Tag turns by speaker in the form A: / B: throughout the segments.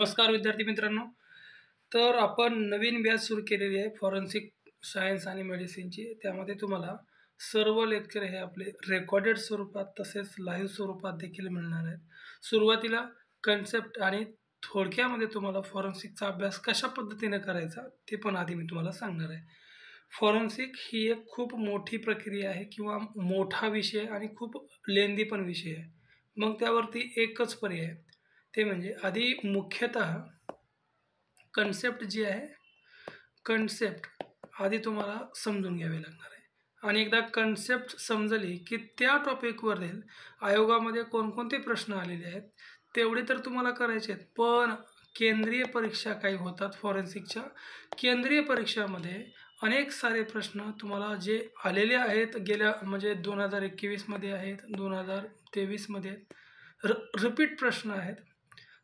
A: नमस्कार विद्यार्थी मित्रांनो. तर आपण नवीन बॅच सुरू केलेली आहे फॉरेन्सिक सायन्स आणि मेडिसिनची. त्यामध्ये तुम्हाला सर्व लेक्चर हे आपले रेकॉर्डेड स्वरूपात तसेच लाईव्ह स्वरूपात देखील मिळणार आहेत. सुरुवातीला कन्सेप्ट आणि थोडक्यामध्ये तुम्हाला फॉरेन्सिकचा अभ्यास कशा पद्धतीने करायचा ते पण आधी मी तुम्हाला सांगणार आहे. फॉरेन्सिक ही एक खूप मोठी प्रक्रिया आहे किंवा मोठा विषय आणि खूप लेंदी पण विषय आहे. मग त्यावरती एकच पर्याय आहे, ते म्हणजे आधी मुख्यतः कन्सेप्ट जी आहे, कन्सेप्ट आधी तुम्हाला समजून घ्यावे लागणार आहे. आणि एकदा कन्सेप्ट समजली की त्या टॉपिकवरील आयोगामध्ये कोणकोणते प्रश्न आलेले आहेत तेवढे तर तुम्हाला करायचे आहेत. पण केंद्रीय परीक्षा काही होतात फॉरेन्सिकच्या. केंद्रीय परीक्षामध्ये अनेक सारे प्रश्न तुम्हाला जे आलेले आहेत गेल्या म्हणजे 2021 मध्ये आहेत, 2023 मध्ये रिपीट प्रश्न आहेत.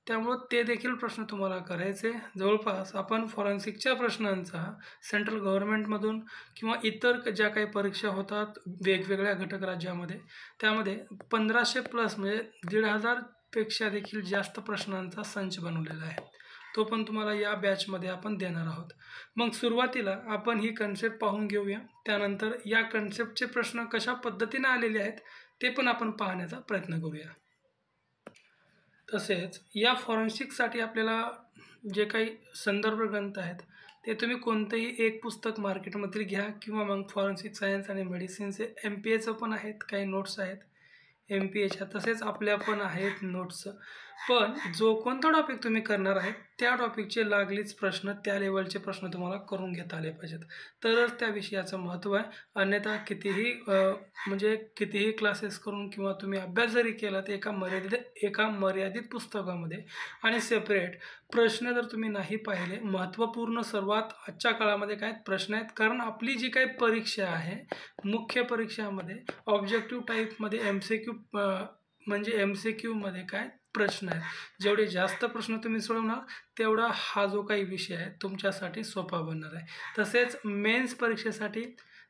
A: त्यामुळं ते देखील प्रश्न तुम्हाला करायचे. जवळपास आपण फॉरेन्सिकच्या प्रश्नांचा सेंट्रल गव्हर्नमेंटमधून किंवा इतर ज्या काही परीक्षा होतात वेगवेगळ्या घटक राज्यामध्ये त्यामध्ये 1500 प्लस म्हणजे 1500 पेक्षा देखील जास्त प्रश्नांचा संच बनवलेला आहे. तो पण तुम्हाला या बॅचमध्ये आपण देणार आहोत. मग सुरुवातीला आपण ही कन्सेप्ट पाहून घेऊया. त्यानंतर या कन्सेप्टचे प्रश्न कशा पद्धतीने आलेले आहेत ते पण आपण पाहण्याचा प्रयत्न करूया. तसेच या फॉरेन्सिकसाठी आपल्याला जे काही संदर्भ ग्रंथ आहेत ते तुम्ही कोणतेही एक पुस्तक मार्केटमधील घ्या किंवा मग फॉरेन्सिक सायन्स आणि मेडिसिनचे MPAचं पण आहेत, काही नोट्स आहेत MPAच्या, तसेच आपल्या पण आहेत नोट्स. पण जो कोणता टॉपिक तुम्ही करणार आहे त्या टॉपिकचे लागलीच प्रश्न, त्या लेवलचे प्रश्न तुम्हाला करून घेता आले पाहिजेत, तरच त्या विषयाचं महत्त्व आहे. अन्यथा म्हणजे कितीही क्लासेस करून किंवा तुम्ही अभ्यास जरी केला तर एका मर्यादित पुस्तकामध्ये आणि सेपरेट प्रश्न जर तुम्ही नाही पाहिले, महत्त्वपूर्ण सर्वात आजच्या काळामध्ये काय प्रश्न आहेत. कारण आपली जी काही परीक्षा आहे मुख्य परीक्षामध्ये ऑब्जेक्टिव्ह टाईपमध्ये MCQ म्हणजे MCQ मध्ये काय प्रश्न आहेत. जेवढे जास्त प्रश्न तुम्ही सोडवणार तेवढा हा जो काही विषय आहे तुमच्यासाठी सोपा बनणार आहे. तसेच मेन्स परीक्षेसाठी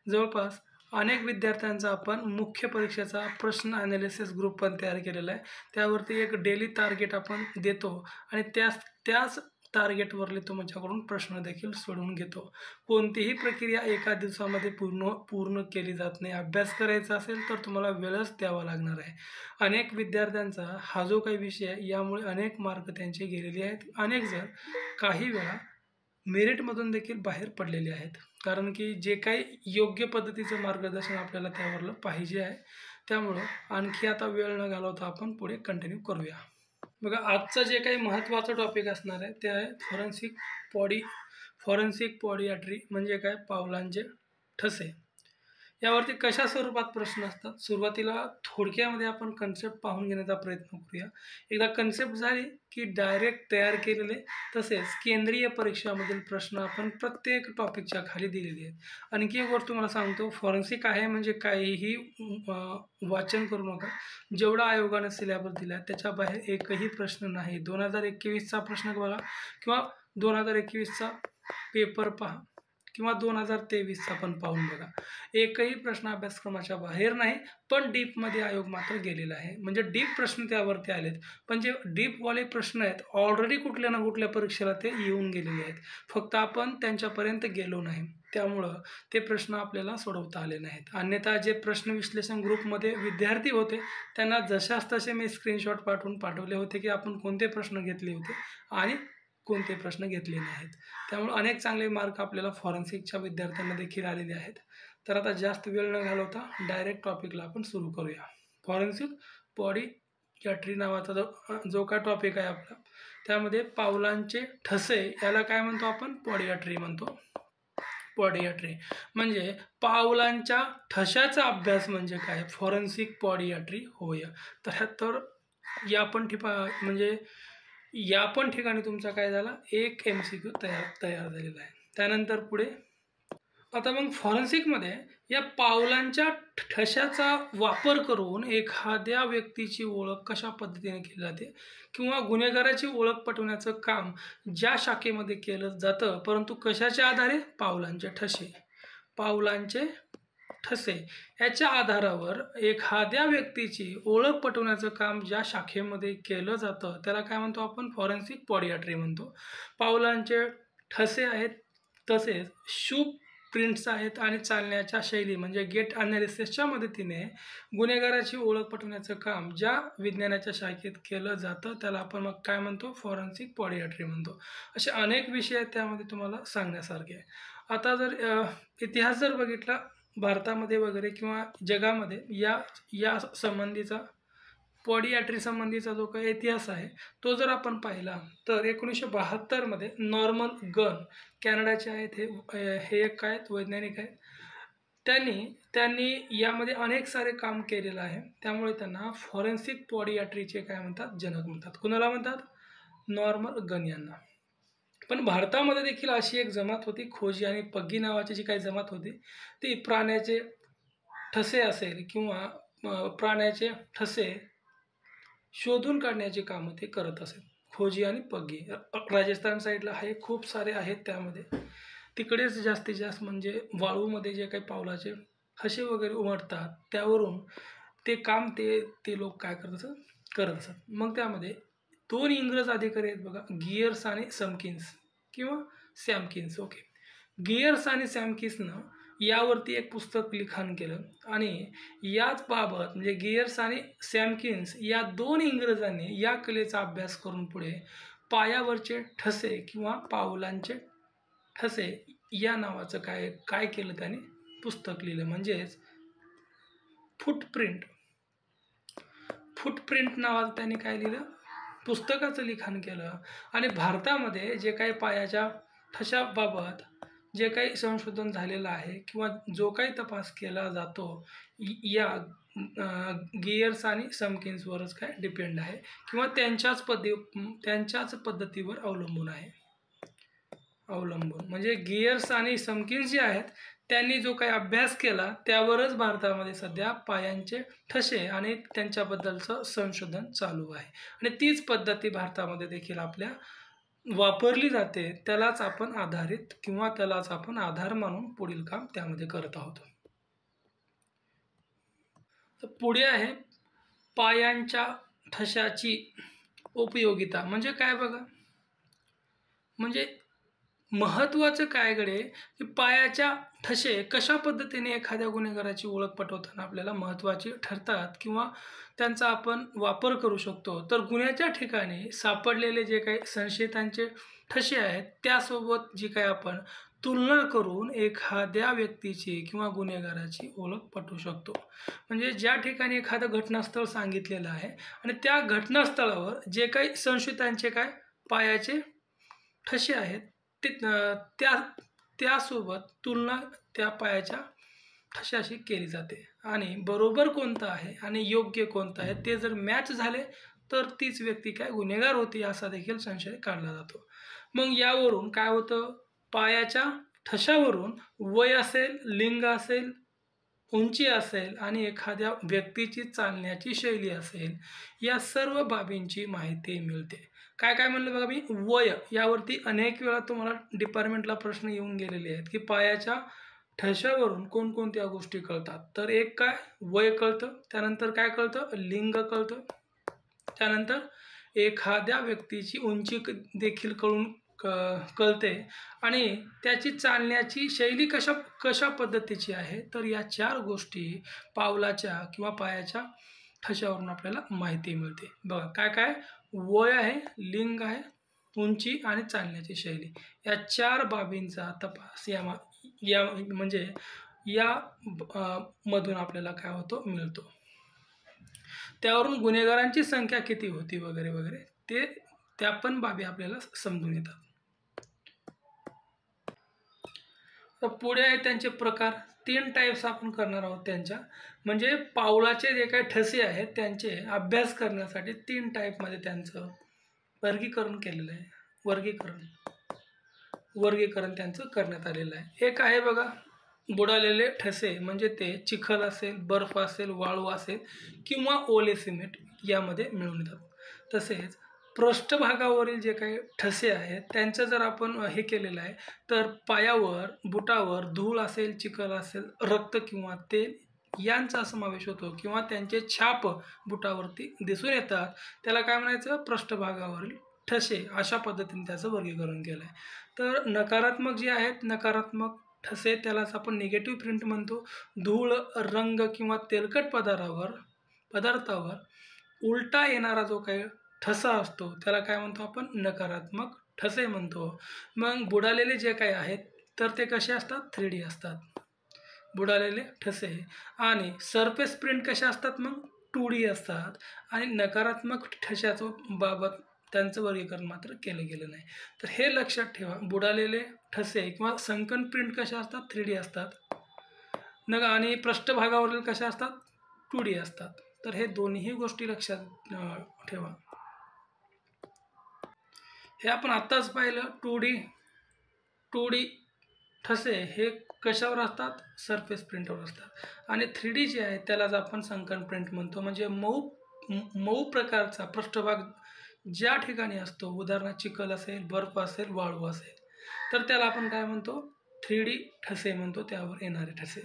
A: जवळपास अनेक विद्यार्थ्यांचा आपण मुख्य परीक्षेचा प्रश्न ॲनालिसिस ग्रुप पण तयार केलेला आहे. त्यावरती एक डेली टार्गेट आपण देतो आणि त्याच टार्गेटवरले तुमच्याकडून प्रश्न देखील सोडवून घेतो. कोणतीही प्रक्रिया एका दिवसामध्ये पूर्ण केली जात नाही. अभ्यास करायचा असेल तर तुम्हाला वेळच द्यावा लागणार आहे. अनेक विद्यार्थ्यांचा हा जो काही विषय आहे यामुळे अनेक मार्क त्यांचे गेलेले आहेत. अनेक जण काही वेळा मेरिटमधून देखील बाहेर पडलेले आहेत. कारण की जे काही योग्य पद्धतीचं मार्गदर्शन आपल्याला त्यावरलं पाहिजे आहे. त्यामुळं आणखी आता वेळ न घालवता आपण पुढे कंटिन्यू करूया. बघा, आजचं जे काही महत्त्वाचं टॉपिक असणार आहे ते आहे फॉरेन्सिक पॉडियाट्री म्हणजे काय, पावलांचे ठसे. यावरती कशा स्वरूपात प्रश्न असतात. सुरुवातीला थोडक्यामध्ये आपण कन्सेप्ट पाहून घेण्याचा प्रयत्न करूया. एकदा कन्सेप्ट झाली की डायरेक्ट तयार केलेले तसेच केंद्रीय परीक्षामधील प्रश्न आपण प्रत्येक टॉपिकच्या खाली दिलेले आहेत. आणखी एक गोष्ट तुम्हाला सांगतो, फॉरेन्सिक आहे म्हणजे काहीही वाचन करू नका. जेवढा आयोगाने सिलेबस दिला त्याच्या बाहेर एकही प्रश्न नाही. 2021चा प्रश्न बघा किंवा 2021चा पेपर पहा किंवा 2023चा पण पाहून बघा. एकही प्रश्न अभ्यासक्रमाच्या बाहेर नाही. पण डीपमध्ये आयोग मात्र गेलेला आहे. म्हणजे डीप प्रश्न त्यावरती आलेत. पण जे डीपवाले प्रश्न आहेत ऑलरेडी कुठल्या ना कुठल्या परीक्षेला ते येऊन गेलेले आहेत. फक्त आपण त्यांच्यापर्यंत गेलो नाही. त्यामुळं ते प्रश्न आपल्याला सोडवता आले नाहीत. अन्यथा जे प्रश्न विश्लेषण ग्रुपमध्ये विद्यार्थी होते त्यांना जशाच तसे मी स्क्रीनशॉट पाठवले होते की आपण कोणते प्रश्न घेतले होते आणि कोणते प्रश्न घेतले नाहीत. त्यामुळे अनेक चांगले मार्क आपल्याला फॉरेन्सिकच्या विद्यार्थ्यांना देखील आलेले आहेत. तर आता जास्त वेळ न घालवता डायरेक्ट टॉपिकला आपण सुरू करूया. फॉरेन्सिक पॉडियाट्री नावाचा जो काय टॉपिक आहे आपला, त्यामध्ये पावलांचे ठसे याला काय म्हणतो आपण, पॉडियाट्री म्हणतो. पॉडियाट्री म्हणजे पावलांच्या ठशाचा अभ्यास म्हणजे काय, फॉरेन्सिक पॉडियाट्री होय. तर या पण ठिकाणी तुमचा काय झाला, एक MCQ तयार झालेला आहे. त्यानंतर पुढे आता मग फॉरेन्सिकमध्ये या पावलांच्या ठशाचा वापर करून एखाद्या व्यक्तीची ओळख कशा पद्धतीने केली जाते किंवा गुन्हेगाराची ओळख पटवण्याचं काम ज्या शाखेमध्ये केलं जातं, परंतु कशाच्या आधारे, पावलांचे ठसे. पावलांचे ठसे याच्या आधारावर एखाद्या व्यक्तीची ओळख पटवण्याचं काम ज्या शाखेमध्ये केलं जातं त्याला काय म्हणतो आपण? फॉरेन्सिक पॉडियाट्री म्हणतो. पावलांचे ठसे आहेत, तसेच शू प्रिंट्स आहेत आणि चालण्याच्या शैली म्हणजे गेट अनालिसिसच्या मदतीने गुन्हेगाराची ओळख पटवण्याचं काम ज्या विज्ञानाच्या शाखेत केलं जातं त्याला आपण मग काय म्हणतो? फॉरेन्सिक पॉडियाट्री म्हणतो. असे अनेक विषय आहेत त्यामध्ये तुम्हाला सांगण्यासारखे. आता जर इतिहास जर बघितला भारतामध्ये वगैरे किंवा जगामध्ये या संबंधीचा पॉडियाट्री संबंधीचा जो काही इतिहास आहे तो जर आपण पाहिला तर 1972 नॉर्मन गन कॅनडाचे आहेत, हे एक काय वैज्ञानिक आहेत. त्यांनी यामध्ये अनेक सारे काम केलेलं आहे. त्यामुळे त्यांना फॉरेन्सिक पॉडियाट्रीचे काय म्हणतात? जनक म्हणतात. कुणाला म्हणतात? नॉर्मन गन यांना. पण भारतामध्ये देखील अशी एक जमात होती, खोजी आणि पग्गी नावाची जी काही जमात होती ती प्राण्याचे ठसे असेल किंवा प्राण्याचे ठसे शोधून काढण्याचे कामं ते करत असेल. खोजी आणि पग्गी राजस्थान साईडला आहे, खूप सारे आहेत. त्यामध्ये तिकडेच जास्तीत जास्त म्हणजे वाळूमध्ये जे काही पावलाचे ठसे वगैरे उमटतात त्यावरून ते काम ते लोक काय करत असत. मग त्यामध्ये 2 इंग्रज अधिकारी आहेत बघा, गियर्स आणि समकिन्स किंवा सॅमकिन्स. ओके, गियर्स आणि सॅमकिन्सनं यावरती एक पुस्तक लिखाण केलं आणि याच बाबत म्हणजे गियर्स आणि सॅमकिन्स या 2 इंग्रजांनी या कलेचा अभ्यास करून पुढे पायावरचे ठसे किंवा पावलांचे ठसे या नावाचं काय केलं? त्यांनी पुस्तक लिहिलं. म्हणजेच फुटप्रिंट नावाचं त्यांनी काय लिहिलं? पुस्तकाचं लिखाण केलं. आणि भारतामध्ये जे काही पायाच्या ठशाबाबत जे काही संशोधन झालेलं आहे किंवा जो काही तपास केला जातो या गियर्स आणि समकिन्सवरच काय डिपेंड आहे किंवा त्यांच्याच पद्धतीवर अवलंबून आहे. म्हणजे गियर्स आणि समकिन्स जे आहेत त्यांनी जो काही अभ्यास केला त्यावरच भारतामध्ये सध्या पायांचे ठसे आणि त्यांच्याबद्दलचं संशोधन चालू आहे. आणि तीच पद्धती भारतामध्ये देखील आपल्या वापरली जाते. त्यालाच आपण आधारित किंवा त्यालाच आपण आधार मानून पुढील काम त्यामध्ये करत आहोत. तर पुढे आहे पायांच्या ठशाची उपयोगिता. म्हणजे काय बघा, म्हणजे महत्त्वाचं काय गडे की पायाच्या ठसे कशा पद्धतीने एखाद्या गुन्हेगाराची ओळख पटवताना आपल्याला महत्त्वाचे ठरतात किंवा त्यांचा आपण वापर करू शकतो. तर गुन्ह्याच्या ठिकाणी सापडलेले जे काही संशयितांचे ठसे आहेत त्यासोबत जी काही आपण तुलना करून एखाद्या व्यक्तीची किंवा गुन्हेगाराची ओळख पटवू शकतो. म्हणजे ज्या ठिकाणी एखादं घटनास्थळ सांगितलेलं आहे आणि त्या घटनास्थळावर जे काही संशयितांचे काय पायाचे ठसे आहेत त्यासोबत तुलना त्या पायाच्या ठशाशी केली जाते आणि बरोबर कोणतं आहे आणि योग्य कोणतं आहे ते जर मॅच झाले तर तीच व्यक्ती काय गुन्हेगार होती असा देखील संशय काढला जातो. मग यावरून काय होतं? पायाच्या ठशावरून वय असेल, लिंग असेल, उंची असेल आणि एखाद्या व्यक्तीची चालण्याची शैली असेल या सर्व बाबींची माहिती मिळते. काय म्हणलं बघा मी, वय यावरती अनेक वेळा तुम्हाला डिपार्टमेंटला प्रश्न येऊन गेलेले आहेत की पायाच्या ठशावरून कोणकोणत्या गोष्टी कळतात. तर एक काय वय कळतं, त्यानंतर काय कळतं? लिंग कळतं, त्यानंतर एखाद्या व्यक्तीची उंची देखील कळते आणि त्याची चालण्याची शैली कशा पद्धतीची आहे. तर या 4 गोष्टी पावलाच्या किंवा पायाच्या ठशावरून आपल्याला माहिती मिळते. बघा काय वय आहे, लिंग आहे, उंची आणि चालण्याची शैली या 4 बाबींचा तपास या म्हणजे या मधून आपल्याला काय होतो? मिळतो. त्यावरून गुन्हेगारांची संख्या किती होती वगैरे वगैरे त्या पण बाबी आपल्याला समजून येतात. तर पुढे आहे त्यांचे प्रकार. 3 टाईप्स आपण करणार आहोत त्यांच्या. म्हणजे पावलाचे जे काही ठसे आहेत त्यांचे अभ्यास करण्यासाठी 3 टाईपमध्ये त्यांचं वर्गीकरण केलेलं आहे. वर्गीकरण त्यांचं करण्यात आलेलं आहे. एक आहे बघा बुडालेले ठसे, म्हणजे ते चिखल असेल, बर्फ असेल, वाळू असेल किंवा ओले सिमेंट यामध्ये मिळून येतात. तसेच पृष्ठभागावरील जे काही ठसे आहेत त्यांचं जर आपण हे केलेलं आहे, तर पायावर, बुटावर धूळ असेल, चिखल असेल, रक्त किंवा तेल यांचा समावेश होतो किंवा त्यांचे छाप बुटावरती दिसून येतात, त्याला काय म्हणायचं? पृष्ठभागावरील ठसे. अशा पद्धतीने त्याचं वर्गीकरण केलं आहे. तर नकारात्मक जे आहेत, नकारात्मक ठसे, त्यालाच आपण निगेटिव्ह प्रिंट म्हणतो. धूळ, रंग किंवा तेलकट पदार्थावर उलटा येणारा जो काही ठसा असतो त्याला काय म्हणतो आपण? नकारात्मक ठसे म्हणतो. मग बुडालेले जे काही आहेत तर ते कसे असतात? 3D असतात बुडालेले ठसे. आणि सरफेस प्रिंट कशा असतात? मग 2D असतात. आणि नकारात्मक ठशाचं बाबत त्यांचं वर्गीकरण मात्र केलं गेलं नाही. तर हे लक्षात ठेवा, बुडालेले ठसे किंवा संकन प्रिंट कशा असतात? 3D असतात. आणि पृष्ठभागावरील कशा असतात? 2D असतात. तर हे दोन्ही गोष्टी लक्षात ठेवा. हे आपण आत्ताच पाहिलं, 2D ठसे हे कशावर असतात? सरफेस प्रिंटवर असतात. आणि 3D जे आहे त्यालाच आपण संकन प्रिंट म्हणतो. म्हणजे मऊ प्रकारचा पृष्ठभाग ज्या ठिकाणी असतो, उदाहरणार्थ चिखल असेल, बर्फ असेल, वाळू असेल, तर त्याला आपण काय म्हणतो? 3D ठसे म्हणतो, त्यावर येणारे ठसे.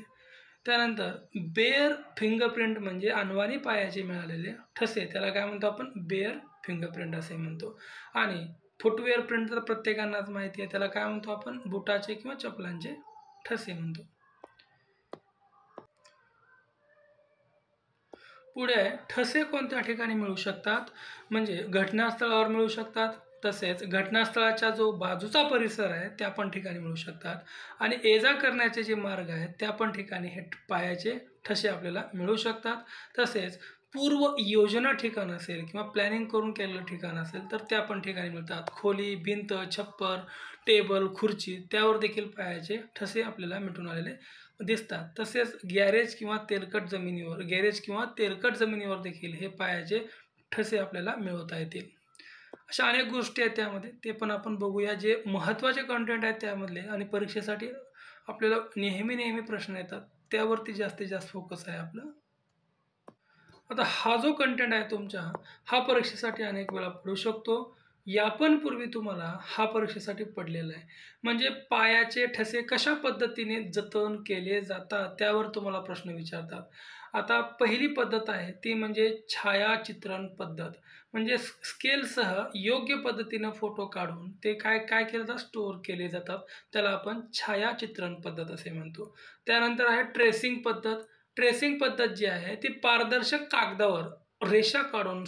A: त्यानंतर बेअर फिंगरप्रिंट म्हणजे अनवाणी पायाचे मिळालेले ठसे, त्याला काय म्हणतो आपण? बेअर फिंगरप्रिंट असे म्हणतो. आणि फुटवेअर प्रिंट तर प्रत्येकांनाच माहिती आहे, त्याला काय म्हणतो आपण? बुटाचे किंवा चपलांचे ठसे म्हणतो. पुढे ठसे कोणत्या ठिकाणी मिळू शकतात? म्हणजे घटनास्थळावर मिळू शकतात, तसेच घटनास्थळाच्या जो बाजूचा परिसर आहे त्या पण ठिकाणी मिळू शकतात. आणि ये-जा करण्याचे जे मार्ग आहेत त्या पण ठिकाणी हे पायाचे ठसे आपल्याला मिळू शकतात. तसेच पूर्व योजना ठिकाण असेल किंवा प्लॅनिंग करून केलेलं ठिकाण असेल तर त्या पण ठिकाणी मिळतात. खोली, भिंत, छप्पर, टेबल, खुर्ची त्यावर देखील पायाचे ठसे आपल्याला मिटून आलेले दिसतात. तसेच गॅरेज किंवा तेलकट जमिनीवर देखील हे पायाचे ठसे आपल्याला मिळवता येतील. अशा अनेक गोष्टी आहेत त्यामध्ये, ते पण आपण बघूया. जे महत्त्वाचे कंटेंट आहेत त्यामधले आणि परीक्षेसाठी आपल्याला नेहमी प्रश्न येतात त्यावरती जास्तीत जास्त फोकस आहे आपलं. आता हा जो कंटेंट आहे तुमचा, हा परीक्षेसाठी अनेक वेळा पडू शकतो. यापण पूर्वी तुम्हाला हा परीक्षेसाठी पडलेला आहे. म्हणजे पायाचे ठसे कशा पद्धतीने जतन केले जातात त्यावर तुम्हाला प्रश्न विचारतात. आता पहिली पद्धत आहे ती म्हणजे छायाचित्रण पद्धत. म्हणजे स्केलसह योग्य पद्धतीनं फोटो काढून ते काय केलं जातं? स्टोअर केले जातात. त्याला आपण छायाचित्रण पद्धत असे म्हणतो. त्यानंतर आहे ट्रेसिंग पद्धत. ट्रेसिंग पद्धत जी आहे ती पारदर्शक कागदावर रेषा काढून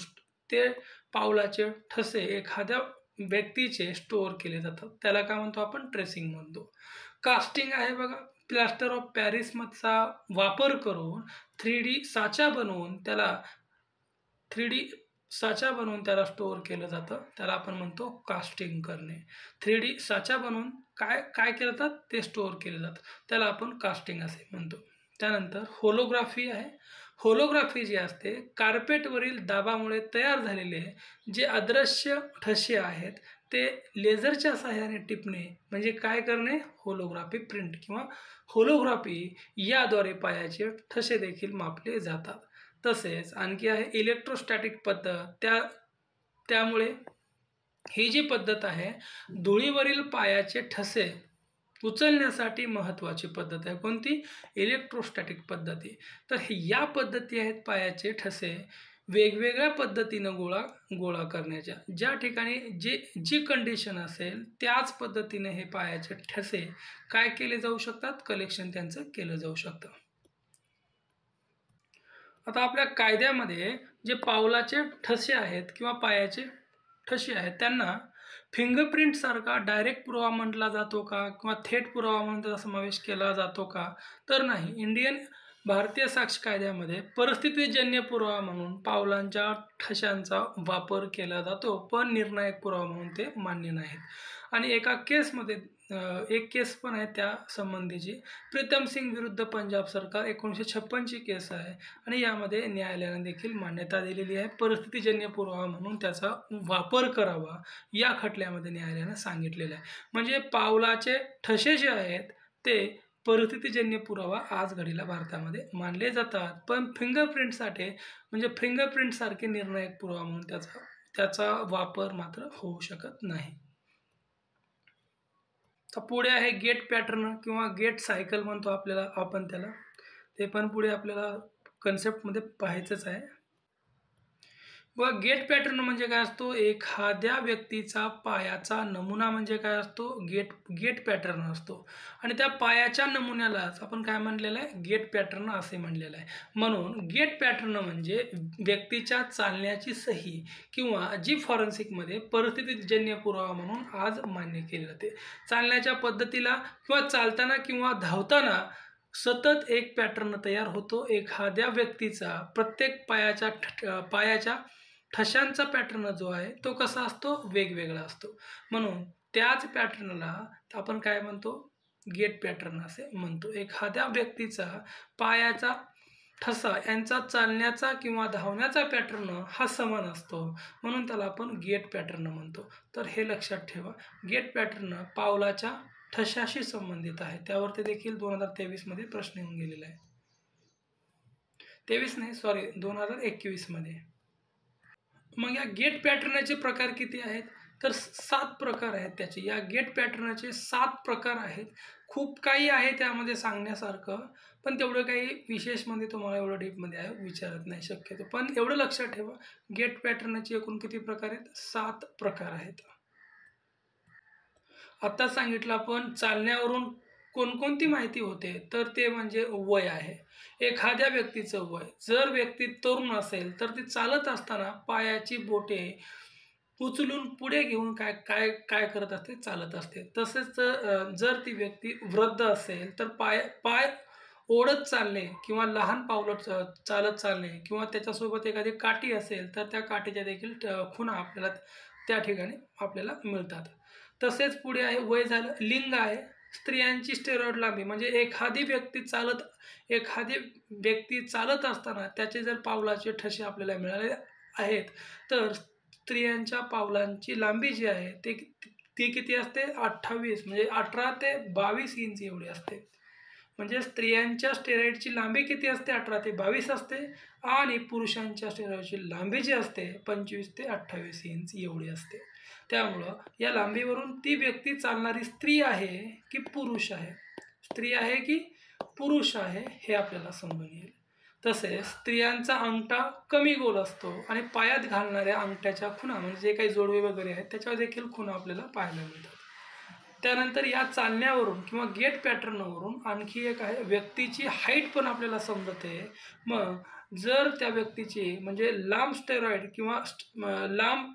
A: ते पावलाचे ठसे एखाद्या व्यक्तीचे स्टोअर केले जातात. त्याला काय म्हणतो आपण? ट्रेसिंग म्हणतो. कास्टिंग आहे बघा, प्लास्टर ऑफ पॅरिसचा वापर करून 3D साचा बनवून त्याला स्टोअर केलं जातं. त्याला आपण म्हणतो कास्टिंग करणे. 3D साचा बनवून काय केलं जातं? ते स्टोअर केलं जातं. त्याला आपण कास्टिंग असे म्हणतो. त्यानंतर होलोग्राफी आहे. होलोग्राफी जी असते, कार्पेटवरील दाबामुळे तयार झालेले जे अदृश्य ठसे आहेत ते लेझरच्या सहाय्याने टिपणे म्हणजे काय करणे? होलोग्राफी प्रिंट किंवा होलोग्राफी याद्वारे पायाचे ठसे देखील मापले जातात. तसेच आणखी आहे इलेक्ट्रोस्टॅटिक पद्धत. त्यामुळे ही जी पद्धत आहे, धुळीवरील पायाचे ठसे उचलण्यासाठी महत्त्वाची पद्धत आहे. कोणती? इलेक्ट्रोस्टॅटिक पद्धती. तर या पद्धती आहेत पायाचे ठसे वेगवेगळ्या पद्धतीनं गोळा करण्याच्या. ज्या ठिकाणी जी कंडिशन असेल त्याच पद्धतीने हे पायाचे ठसे काय केले जाऊ शकतात? कलेक्शन त्यांचं केलं जाऊ शकतं. आता आपल्या कायद्यामध्ये जे पावलाचे ठसे आहेत किंवा पायाचे ठसे आहेत त्यांना फिंगरप्रिंट सारखा डायरेक्ट पुरावा म्हटला जातो का किंवा थेट पुरावा म्हणून त्याचा समावेश केला जातो का? तर नाही. भारतीय साक्ष कायद्यामध्ये परिस्थितीजन्य पुरावा म्हणून पावलांच्या ठशांचा वापर केला जातो, पण निर्णायक पुरावा म्हणून ते मान्य नाहीत. आणि एक केस पण आहे त्या संबंधीची, प्रीतम सिंग विरुद्ध पंजाब सरकार 1956 ची केस आहे. आणि यामध्ये न्यायालयाने देखील मान्यता दिलेली आहे. परिस्थितीजन्य पुरावा म्हणून त्याचा वापर करावा या खटल्यामध्ये न्यायालयाने सांगितलेलं आहे. म्हणजे पावलाचे ठसे जे आहेत ते परिस्थितीजन्य पुरावा आज घडीला भारतामध्ये मानले जातात, पण फिंगरप्रिंटसाठी म्हणजे फिंगरप्रिंटसारखे निर्णायक पुरावा म्हणून त्याचा त्याचा वापर मात्र होऊ शकत नाही. तर पुढे आहे गेट पॅटर्न किंवा गेट सायकल म्हणतो आपण त्याला. ते पण पुढे आपल्याला कन्सेप्टमध्ये पाहायचंच आहे. व गेट पॅटर्न म्हणजे काय असतो, एखाद्या व्यक्तीचा पायाचा नमुना म्हणजे काय असतो, गेट पॅटर्न असतो. आणि त्या पायाच्या नमुन्यालाच आपण काय म्हणलेलं आहे, गेट पॅटर्न असे म्हणलेलं आहे. म्हणून गेट पॅटर्न म्हणजे व्यक्तीच्या चालण्याची सही किंवा जी फॉरेन्सिकमध्ये परिस्थितीजन्य पुरावा म्हणून आज मान्य केले जाते. चालण्याच्या पद्धतीला किंवा चालताना किंवा धावताना सतत एक पॅटर्न तयार होतो. एखाद्या व्यक्तीचा प्रत्येक पायाच्या ठशांचा पॅटर्न जो आहे तो कसा असतो, वेगवेगळा असतो. म्हणून त्याच पॅटर्नला आपण काय म्हणतो, गेट पॅटर्न असे म्हणतो. एखाद्या व्यक्तीचा पायाचा ठसा यांचा चालण्याचा किंवा धावण्याचा पॅटर्न हा समान असतो, म्हणून त्याला आपण गेट पॅटर्न म्हणतो. तर हे लक्षात ठेवा, गेट पॅटर्न पावलाच्या ठशाशी संबंधित आहे. त्यावरती देखील 2023 मध्ये प्रश्न येऊन गेलेला आहे. 2021 मध्ये. मग या गेट पॅटर्नचे प्रकार किती आहेत, तर 7 प्रकार आहेत त्याचे. या गेट पॅटर्नचे 7 प्रकार आहेत. खूप काही आहे त्यामध्ये सांगण्यासारखं, पण तेवढं काही विशेषमध्ये तुम्हाला एवढं डीपमध्ये आहे विचारत नाही शक्यतो. पण एवढं लक्षात ठेवा, गेट पॅटर्नचे एकूण किती प्रकार आहेत, 7 प्रकार आहेत. आता सांगितलं आपण चालण्यावरून कोणकोणती माहिती होते, तर ते म्हणजे वय आहे. एखाद्या व्यक्तीचं वय, जर व्यक्ती तरुण असेल तर ती चालत असताना पायाची बोटे उचलून पुढे घेऊन काय काय काय करत असते, चालत असते. तसेच जर ती व्यक्ती वृद्ध असेल तर पाय ओढत चालणे किंवा लहान पावलं चालत चालणे किंवा त्याच्यासोबत एखादी काठी असेल तर त्या काठीच्या देखील खुणा आपल्याला त्या ठिकाणी आपल्याला मिळतात. तसेच पुढे आहे वय झालं. लिंग आहे. स्त्रियांची स्टेरॉइड लांबी म्हणजे एखादी व्यक्ती चालत असताना त्याचे जर पावलाचे ठसे आपल्याला मिळाले आहेत, तर स्त्रियांच्या पावलांची लांबी जी आहे ती किती असते, 28 म्हणजे 18 ते 22 इंच एवढी असते. म्हणजे स्त्रियांच्या स्टेरॉइडची लांबी किती असते, 18 ते 22 असते. आणि पुरुषांच्या स्टेरॉइडची लांबी जी असते 25 ते 28 इंच एवढी असते. त्यामुळं या लांबीवरून ती व्यक्ती चालणारी स्त्री आहे की पुरुष आहे, स्त्री आहे की पुरुष आहे हे आपल्याला समजून येईल. तसेच स्त्रियांचा अंगठा कमी गोल असतो आणि पायात घालणाऱ्या अंगठ्याच्या खुणा म्हणजे जे काही जोडवे वगैरे आहेत त्याच्यावर देखील खुणा आपल्याला पाहायला मिळतात. त्यानंतर या चालण्यावरून किंवा गेट पॅटर्नवरून आणखी एक आहे, व्यक्तीची हाईट पण आपल्याला समजते. मग जर त्या व्यक्तीची म्हणजे लांब स्टेरॉइड किंवा लांब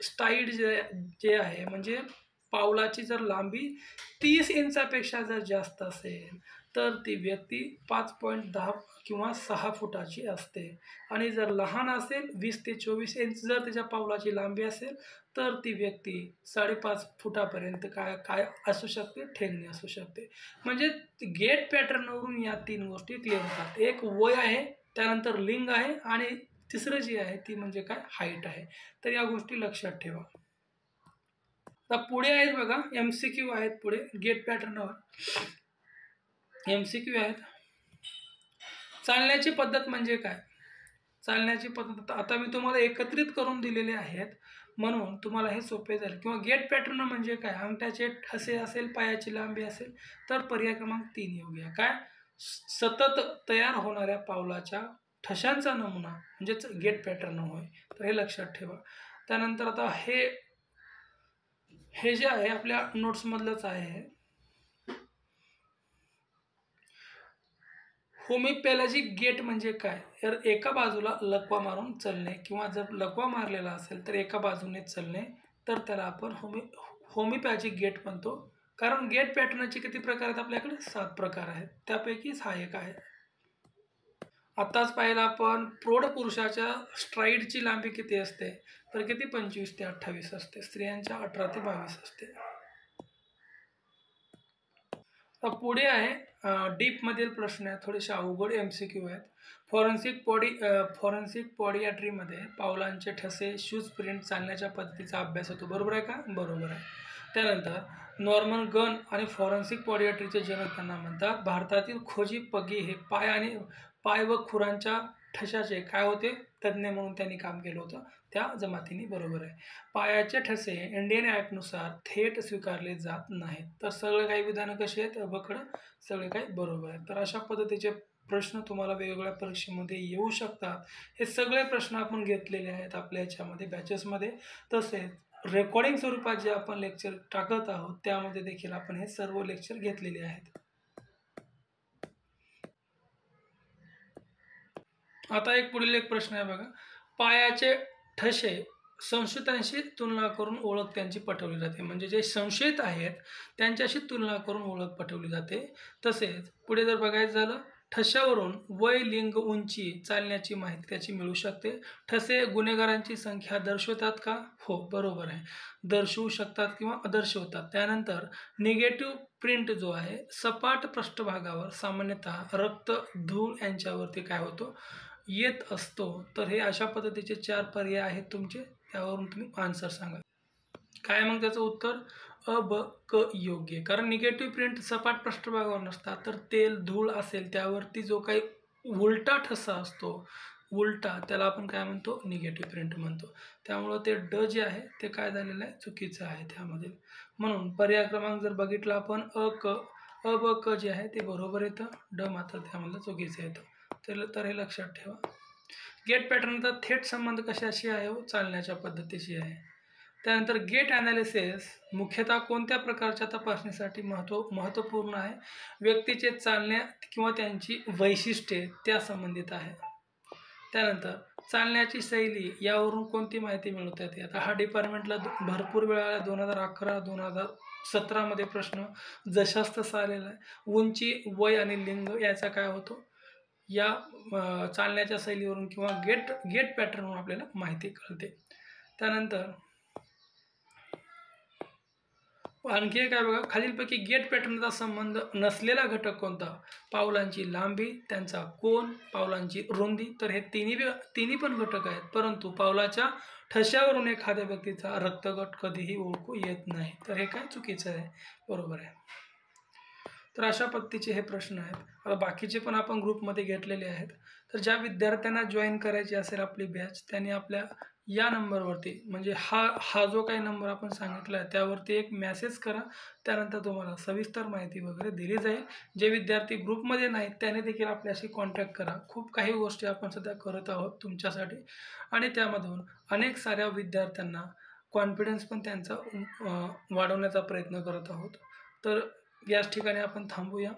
A: स्टाईड जे आहे म्हणजे पावलाची जर लांबी 30 इंचापेक्षा जर जास्त असेल तर ती व्यक्ती 5.10 किंवा 6 फुटाची असते. आणि जर लहान असेल 20 ते 24 इंच जर त्याच्या पावलाची लांबी असेल तर ती व्यक्ती 5.5 फुटापर्यंत काय असू शकते, ठेंगणी असू शकते. म्हणजे गेट पॅटर्नवरून या 3 गोष्टी क्लिअर होतात. एक वय आहे, त्यानंतर लिंग आहे आणि तिसरं जी आहे ती म्हणजे काय, हाईट आहे. तर या गोष्टी लक्षात ठेवा. आता पुढे आहेत बघा, MCQ आहेत पुढे गेट पॅटर्नवर. MCQ आहेत. चालण्याची पद्धत म्हणजे काय, चालण्याची पद्धत आता मी तुम्हाला एकत्रित करून दिलेले आहेत म्हणून तुम्हाला हे सोपे जाईल. किंवा गेट पॅटर्न म्हणजे काय, अंगठ्याचे ठसे असेल, पायाची लांबी असेल तर पर्याय क्रमांक 3 योग्य. काय, सतत तयार होणाऱ्या पावलाच्या ठशांचा नमुना म्हणजेच गेट पॅटर्न होय. तर हे लक्षात ठेवा. त्यानंतर आता हे जे आहे आपल्या नोट्समधलंच आहे, होमिपॅलॅजिक गेट म्हणजे काय, तर एका बाजूला लकवा मारून चलणे किंवा जर लकवा मारलेला असेल तर एका बाजूने चलणे, तर त्याला आपण होमिपॅथिक गेट म्हणतो. कारण गेट पॅटर्नचे किती प्रकार आहेत आपल्याकडे, 7 प्रकार आहेत. त्यापैकीच हा एक आहे. आताच पाहिला आपण प्रौढ पुरुषाच्या स्ट्राईडची लांबी किती असते, तर किती 25 ते 28 असते. स्त्रियांच्या 18 ते 22 असते. पुढे आहे डीप मधील प्रश्न आहे, थोडेसे अवघड MCQ आहेत. फॉरेन्सिक पॉडियाट्रीमध्ये पावलांचे ठसे, शूज प्रिंट, चालण्याच्या पद्धतीचा अभ्यास होतो. बरोबर आहे का, बरोबर आहे. त्यानंतर नॉर्मन गन आणि फॉरेन्सिक पॉडियाट्रीचे जनक त्यांना म्हणतात. भारतातील खोजी पगी हे पाय व खुरांच्या ठशाचे काय होते, तज्ज्ञ म्हणून त्यांनी काम केलं होतं, त्या जमातीने बरोबर आहे. पायाचे ठसे इंडियन ॲक्टनुसार थेट स्वीकारले जात नाहीत. तर सगळे काही विधानं कशी आहेत, बकडं सगळे काही बरोबर आहेत. तर अशा पद्धतीचे प्रश्न तुम्हाला वेगवेगळ्या परीक्षेमध्ये येऊ शकतात. हे सगळे प्रश्न आपण घेतलेले आहेत आपल्या याच्यामध्ये बॅचेसमध्ये. तसेच रेकॉर्डिंग स्वरूपात जे आपण लेक्चर टाकत आहोत त्यामध्ये देखील आपण हे सर्व लेक्चर घेतलेले आहेत. आता पुढील एक प्रश्न आहे बघा. पायाचे ठसे संशयितांशी तुलना करून ओळख त्यांची पटवली जाते. म्हणजे जे संशयित आहेत त्यांच्याशी तुलना करून ओळख पटवली जाते. तसेच पुढे जर बघायचं झालं, ठश्यावरून वय, लिंग, उंची, चालण्याची माहिती त्याची मिळू शकते. ठसे गुन्हेगारांची संख्या दर्शवतात का? हो, बरोबर आहे, दर्शवू शकतात किंवा दर्शवतात. त्यानंतर निगेटिव्ह प्रिंट जो आहे सपाट पृष्ठभागावर सामान्यतः रक्त, धूळ यांच्यावरती काय होतो, येत असतो. तर हे अशा पद्धतीचे 4 पर्याय आहेत तुमचे, त्यावरून तुम्ही आन्सर सांगा. काय मग त्याचं उत्तर? अ, ब, क योग्य. कारण निगेटिव्ह प्रिंट सपाट पृष्ठभागावर नसतात, तर तेल, धूळ असेल त्यावरती जो काही उलटा ठसा असतो, उलटा, त्याला आपण काय म्हणतो, निगेटिव्ह प्रिंट म्हणतो. त्यामुळं ते ड जे आहे ते काय झालेलं आहे, चुकीचं आहे त्यामध्ये. म्हणून पर्याय क्रमांक जर बघितला आपण अ, ब, क जे आहे ते बरोबर येतं, ड मात्र त्यामधलं चुकीचं येतं. तर हे लक्षात ठेवा. गेट पॅटर्नचा थेट संबंध कशाशी आहे? चालण्याच्या पद्धतीशी आहे. त्यानंतर गेट ॲनालिसिस मुख्यतः कोणत्या प्रकारच्या तपासणीसाठी महत्त्वपूर्ण आहे? व्यक्तीचे चालण्या किंवा त्यांची वैशिष्ट्ये त्या संबंधित आहे. त्यानंतर चालण्याची शैली यावरून कोणती माहिती मिळवता येते? आता हा डिपार्टमेंटला भरपूर वेळा आला, 2011, 2017मध्ये प्रश्न जशास तसा आलेला आहे. उंची, वय आणि लिंग याचा काय होतो, या चालण्याच्या शैलीवरून किंवा गेट पॅटर्नवरून आपल्याला माहिती कळते. त्यानंतर आणखी एक काय बघा, खालीलपैकी गेट पॅटर्नचा संबंध नसलेला घटक कोणता? पावलांची लांबी, त्यांचा कोन, पावलांची रुंदी. तर हे तिन्ही पण घटक आहेत, परंतु पावलाच्या ठश्यावरून एखाद्या व्यक्तीचा रक्तगट कधीही ओळखू येत नाही. तर हे काय चुकीचं आहे, बरोबर आहे. तर अशा पद्धतीचे हे प्रश्न आहेत. आता बाकीचे पण आपण ग्रुपमध्ये घेतलेले आहेत. तर ज्या विद्यार्थ्यांना जॉईन करायची असेल आपली बॅच, त्यांनी आपल्या या नंबरवरती, म्हणजे हा जो काही नंबर आपण सांगितला आहे त्यावरती एक मेसेज करा. त्यानंतर तुम्हाला सविस्तर माहिती वगैरे दिली जाईल. जे विद्यार्थी ग्रुपमध्ये नाहीत त्याने देखील आपल्याशी कॉन्टॅक्ट करा. खूप काही गोष्टी आपण सध्या करत आहोत तुमच्यासाठी, आणि त्यामधून अनेक साऱ्या विद्यार्थ्यांना कॉन्फिडन्स पण त्यांचा वाढवण्याचा प्रयत्न करत आहोत. तर याच ठिकाणी आपण थांबूया.